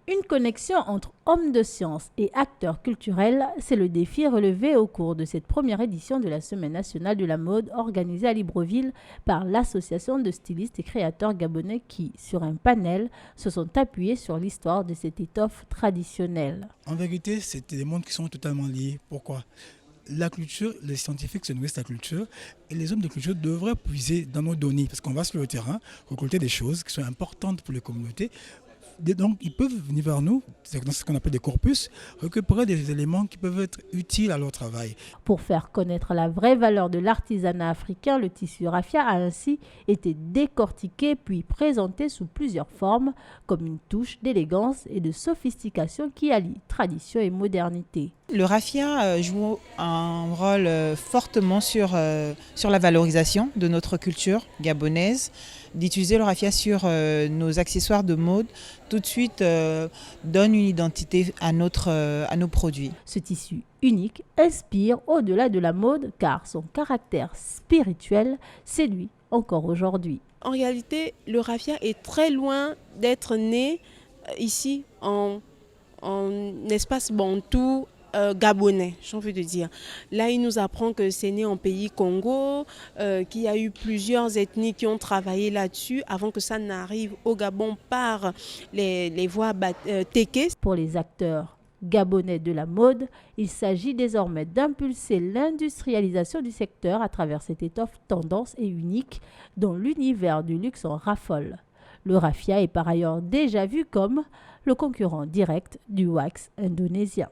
Une connexion entre hommes de science et acteurs culturels, c'est le défi relevé au cours de cette première édition de la Semaine nationale de la mode organisée à Libreville par l'Association de stylistes et créateurs gabonais qui, sur un panel, se sont appuyés sur l'histoire de cette étoffe traditionnelle. En vérité, c'est des mondes qui sont totalement liés. Pourquoi ? La culture, les scientifiques se nourrissent de la culture et les hommes de culture devraient puiser dans nos données parce qu'on va sur le terrain récolter des choses qui sont importantes pour les communautés. Donc, ils peuvent venir vers nous, c'est ce qu'on appelle des corpus, récupérer des éléments qui peuvent être utiles à leur travail. Pour faire connaître la vraie valeur de l'artisanat africain, le tissu raffia a ainsi été décortiqué puis présenté sous plusieurs formes, comme une touche d'élégance et de sophistication qui allie tradition et modernité. Le raffia joue un rôle fortement sur la valorisation de notre culture gabonaise. D'utiliser le raffia sur nos accessoires de mode, tout de suite donne une identité à nos produits. Ce tissu unique inspire au-delà de la mode car son caractère spirituel séduit encore aujourd'hui. En réalité, le raffia est très loin d'être né ici en espace bantou gabonais, j'ai envie de dire. Là, il nous apprend que c'est né en pays Congo, qu'il y a eu plusieurs ethnies qui ont travaillé là-dessus avant que ça n'arrive au Gabon par les voies téké. Pour les acteurs gabonais de la mode, il s'agit désormais d'impulser l'industrialisation du secteur à travers cette étoffe tendance et unique dont l'univers du luxe en raffole. Le raffia est par ailleurs déjà vu comme le concurrent direct du wax indonésien.